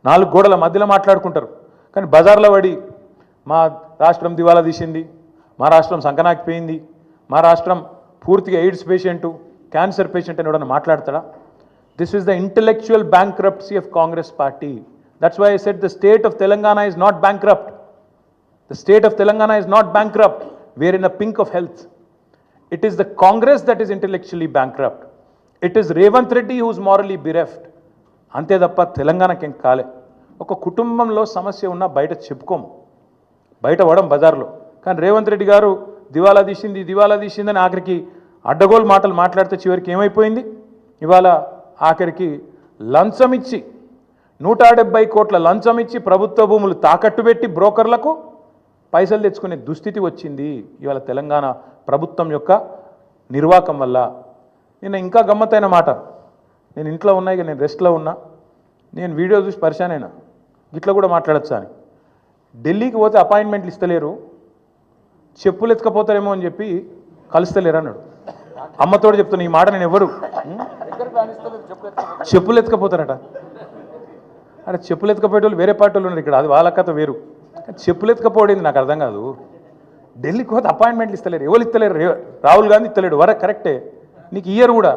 నాలుగు గోడల మధ్యలో మాట్లాడుకుంటారు. కానీ బజార్లో పడి మా రాష్ట్రం దివాలా తీసింది, మా రాష్ట్రం సంకనాకిపోయింది, మా రాష్ట్రం పూర్తిగా ఎయిడ్స్ పేషెంటు, క్యాన్సర్ పేషెంట్ అని ఎవడన్నా మాట్లాడతాడా? This is the intellectual bankruptcy of Congress party. That's why I said the state of Telangana is not bankrupt. The state of Telangana is not bankrupt. We are in the pink of health. It is the Congress that is intellectually bankrupt. It is Revanth Reddy who is morally bereft. అంతే తప్ప తెలంగాణకేం కాలే. ఒక కుటుంబంలో సమస్య ఉన్నా బయట చెప్పుకోము, బయట పడం బజార్లో. కానీ రేవంత్ రెడ్డి గారు దివాలా తీసిందని ఆఖరికి అడ్డగోలు మాటలు మాట్లాడితే చివరికి ఏమైపోయింది? ఇవాళ ఆఖరికి లంచం ఇచ్చి 170 కోట్ల లంచం ఇచ్చి ప్రభుత్వ భూములు తాకట్టు పెట్టి బ్రోకర్లకు పైసలు తెచ్చుకునే దుస్థితి వచ్చింది ఇవాళ తెలంగాణ ప్రభుత్వం యొక్క నిర్వాకం వల్ల. నిన్న ఇంకా గమ్మత్తైన మాట, నేను ఇంట్లో ఉన్నా, ఇక నేను రెస్ట్లో ఉన్నా, నేను వీడియో చూసి పరిశాన్ అయినా, ఇట్లా కూడా మాట్లాడచ్చా అని. ఢిల్లీకి పోతే అపాయింట్మెంట్లు ఇస్తలేరు, చెప్పులు ఎత్తుకపోతారేమో అని చెప్పి కలుస్తలేరు అన్నాడు. అమ్మతోడు చెప్తున్నా ఈ మాట, నేను ఎవరు చెప్పులు ఎత్తుకపోతారట. అరే చెప్పులు ఎత్తుకపోయేటోళ్ళు వేరే పార్టీ వాళ్ళు ఉన్నారు ఇక్కడ, అది వాళ్ళ కథ వేరు. చెప్పులు ఎత్తుకపోయింది నాకు అర్థం కాదు. ఢిల్లీకి పోతే అపాయింట్మెంట్లు ఇస్తలేరు, ఎవరు ఇస్తలేరు? రాహుల్ గాంధీ ఇస్తలేడు, వర కరెక్టే, నీకు ఇయ్యరు కూడా.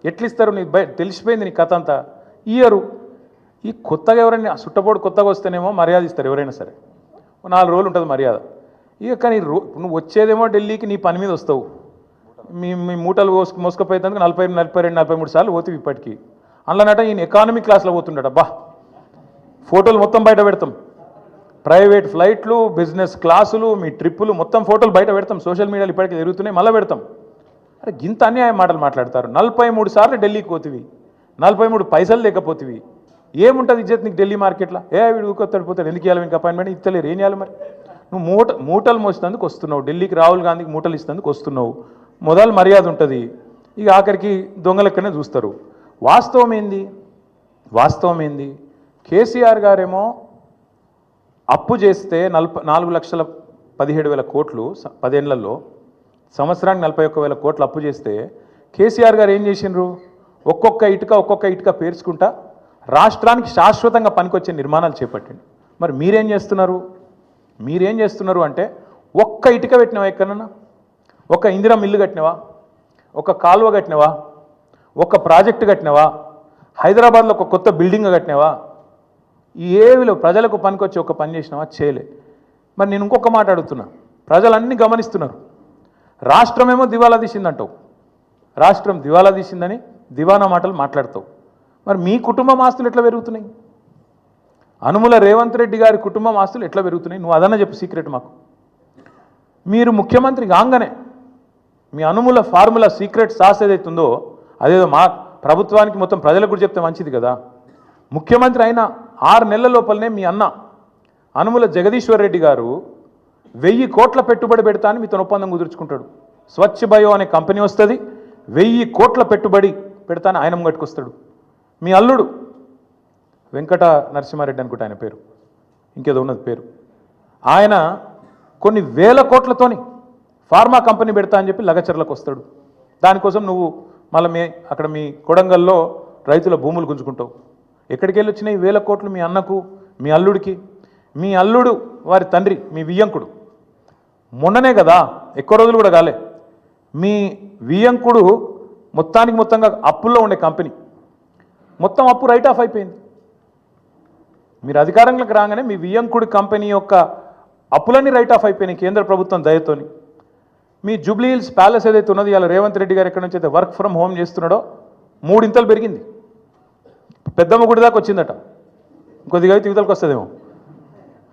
ఎట్లు ఇస్తారు? నీకు తెలిసిపోయింది నీ కథ అంతా. ఇయ్యరు. ఈ కొత్తగా ఎవరైనా సుట్టపోడు కొత్తగా వస్తేనేమో మర్యాద ఇస్తారు ఎవరైనా సరే, 4 రోజులు ఉంటుంది మర్యాద. ఇక కానీ నువ్వు వచ్చేదేమో ఢిల్లీకి నీ పని మీద వస్తావు, మీ మూటలు మోసుకపోయేందుకు 40, 42, 43 సార్లు పోతావు ఇప్పటికీ. అందులోనట ఈయన ఎకానమీ క్లాస్లో పోతుండట. బా ఫోటోలు మొత్తం బయట పెడతాం, ప్రైవేట్ ఫ్లైట్లు, బిజినెస్ క్లాసులు, మీ ట్రిప్పులు మొత్తం ఫోటోలు బయట పెడతాం, సోషల్ మీడియాలో ఇప్పటికీ తిరుగుతున్నాయి, మళ్ళీ పెడతాం. అరే గింత అన్యాయం మాటలు మాట్లాడతారు. 43 సార్లు ఢిల్లీకి పోతివి, 43 పైసలు లేకపోతివి, ఏముంటుంది ఇజ్జత్ నీకు ఢిల్లీ మార్కెట్లో? వీడు ఊకొత్తాడు పోతాడు, ఎందుకు ఇవ్వాలి మీకు అపాయింట్మెంట్? ఇస్తలేరు, ఏం చేయాలి మరి? నువ్వు మూటలు మోసేందుకు వస్తున్నావు ఢిల్లీకి, రాహుల్ గాంధీకి మూటలు ఇస్తేందుకు వస్తున్నావు, మొదలు మర్యాద ఉంటుంది. ఇక ఆఖరికి దొంగలెక్కనే చూస్తారు. వాస్తవం ఏంది? కేసీఆర్ గారేమో అప్పు చేస్తే 4,17,000 కోట్లు 10 ఏళ్లలో, సంవత్సరానికి 41,000 కోట్లు అప్పు చేస్తే కేసీఆర్ గారు ఏం చేసిండ్రు? ఒక్కొక్క ఇటుక పేర్చుకుంటా రాష్ట్రానికి శాశ్వతంగా పనికొచ్చే నిర్మాణాలు చేపట్టిండు. మరి మీరేం చేస్తున్నారు అంటే, ఒక్క ఇటుక పెట్టినవా ఎక్కడన్నా? ఒక ఇందిరా మిల్లు కట్టినవా? ఒక కాలువ కట్టినవా? ఒక ప్రాజెక్టు కట్టినవా? హైదరాబాద్లో ఒక కొత్త బిల్డింగ్ కట్టినవా? ఏవిలో ప్రజలకు పనికొచ్చి ఒక పని చేసినావా? చేయలే. మరి నేను ఇంకొక మాట అడుగుతున్నా, ప్రజలన్నీ గమనిస్తున్నారు. రాష్ట్రమేమో దివాలా తీసిందంటావు, రాష్ట్రం దివాలా తీసిందని దివానా మాటలు మాట్లాడతావు. మరి మీ కుటుంబం ఆస్తులు ఎట్లా పెరుగుతున్నాయి? అనుముల రేవంత్ రెడ్డి గారి కుటుంబం ఆస్తులు ఎట్లా పెరుగుతున్నాయి? నువ్వు అదన్నా చెప్పు సీక్రెట్ మాకు. మీరు ముఖ్యమంత్రి కాగానే మీ అనుముల ఫార్ములా సీక్రెట్ సాస్ ఏదైతుందో అదేదో మా ప్రభుత్వానికి మొత్తం ప్రజలకు కూడా చెప్తే మంచిది కదా. ముఖ్యమంత్రి అయిన 6 నెలల లోపలనే మీ అన్న అనుముల జగదీశ్వర్ రెడ్డి గారు 1000 కోట్ల పెట్టుబడి పెడతా అని మీతో ఒప్పందం కుదుర్చుకుంటాడు. స్వచ్ఛ బయో అనే కంపెనీ వస్తుంది, 1000 కోట్ల పెట్టుబడి పెడతాను ఆయన ముంగట్టుకొస్తాడు. మీ అల్లుడు వెంకట నరసింహారెడ్డి అనుకుంటా ఆయన పేరు, ఇంకేదో ఉన్నది పేరు, ఆయన కొన్ని వేల కోట్లతోని ఫార్మా కంపెనీ పెడతా అని చెప్పి లగచర్లకు వస్తాడు. దానికోసం నువ్వు మళ్ళీ అక్కడ మీ కొడంగల్లో రైతుల భూములు గుంజుకుంటావు. ఎక్కడికి వెళ్ళి వచ్చినాయి 1000 కోట్లు? మీ అన్నకు, మీ అల్లుడికి. మీ అల్లుడు వారి తండ్రి మీ వియ్యంకుడు మొన్ననే కదా, ఎక్కువ రోజులు కూడా కాలే, మీ వియ్యంకుడు మొత్తంగా అప్పుల్లో ఉండే కంపెనీ మొత్తం అప్పు రైట్ ఆఫ్ అయిపోయింది. మీరు అధికారంలోకి రాగానే మీ వియ్యంకుడి కంపెనీ యొక్క అప్పులన్నీ రైట్ ఆఫ్ అయిపోయినాయి కేంద్ర ప్రభుత్వం దయతోని. మీ జూబ్లీ హిల్స్ ప్యాలెస్ ఏదైతే ఉన్నది, ఇలా రేవంత్ రెడ్డి గారు ఎక్కడి నుంచి అయితే వర్క్ ఫ్రమ్ హోమ్ చేస్తున్నాడో 3 ఇంతలు పెరిగింది. పెద్దమ్మ గుడి దాకా వచ్చిందట, కొద్దిగా అయితే యువతలకు వస్తుందేమో.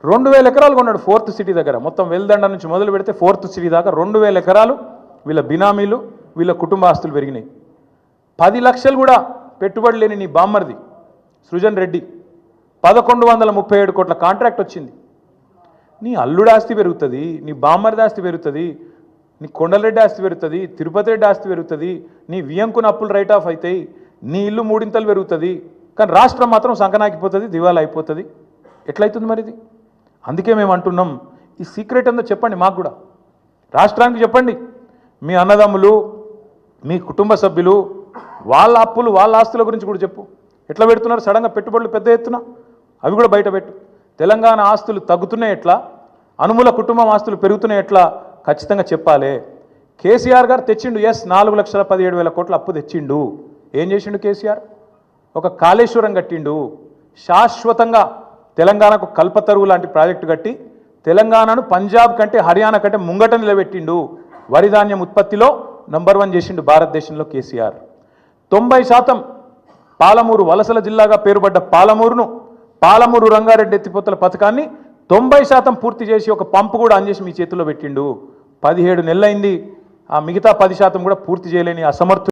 2000 ఎకరాలు కొన్నాడు 4th సిటీ దగ్గర. మొత్తం వెల్దండ నుంచి మొదలు పెడితే 4th సిటీ దాకా 2000 ఎకరాలు వీళ్ళ బినామీలు, వీళ్ళ కుటుంబ ఆస్తులు పెరిగినాయి. 10 లక్షలు కూడా పెట్టుబడి లేని నీ బామ్మర్ది సృజన్ రెడ్డి 1137 కోట్ల కాంట్రాక్ట్ వచ్చింది. నీ అల్లుడు ఆస్తి పెరుగుతుంది, నీ బామ్మర్ది ఆస్తి పెరుగుతుంది, నీ కొండలరెడ్డి ఆస్తి పెరుగుతుంది, తిరుపతి రెడ్డి ఆస్తి పెరుగుతుంది, నీ వియంకున అప్పులు రైట్ ఆఫ్ అవుతాయి, నీ ఇల్లు 3 ఇంతలు పెరుగుతుంది. కానీ రాష్ట్రం మాత్రం సంకనాకిపోతుంది, దివాలా అయిపోతుంది. ఎట్లయితుంది మరి ఇది? అందుకే మేము అంటున్నాం, ఈ సీక్రెట్ ఏందో చెప్పండి మాకు కూడా, రాష్ట్రానికి చెప్పండి. మీ అన్నదమ్ములు, మీ కుటుంబ సభ్యులు వాళ్ళ అప్పులు, వాళ్ళ ఆస్తుల గురించి కూడా చెప్పు. ఎట్లా పెడుతున్నారు సడన్గా పెట్టుబడులు పెద్ద ఎత్తున? అవి కూడా బయటపెట్టు. తెలంగాణ ఆస్తులు తగ్గుతున్నాయి ఎట్లా, అనుముల కుటుంబం ఆస్తులు పెరుగుతున్నాయి ఎట్లా ఖచ్చితంగా చెప్పాలి. కేసీఆర్ గారు తెచ్చిండు, ఎస్ 4,17,000 కోట్ల అప్పు తెచ్చిండు. ఏం చేసిండు కేసీఆర్? ఒక కాళేశ్వరం కట్టిండు, శాశ్వతంగా తెలంగాణకు కల్పతరువు లాంటి ప్రాజెక్టు కట్టి తెలంగాణను పంజాబ్ కంటే హర్యానా కంటే ముంగట నిలబెట్టిండు. వరి ధాన్యం ఉత్పత్తిలో నంబర్ 1 చేసిండు భారతదేశంలో కేసీఆర్. 90% పాలమూరు వలసల జిల్లాగా పేరుపడ్డ పాలమూరు రంగారెడ్డి ఎత్తిపోతల పథకాన్ని 90% పూర్తి చేసి ఒక పంపు కూడా ఆన్ చేసి మీ చేతుల్లో పెట్టిండు. 17 నెలలైంది, ఆ మిగతా 10% కూడా పూర్తి చేయలేని అసమర్థుడు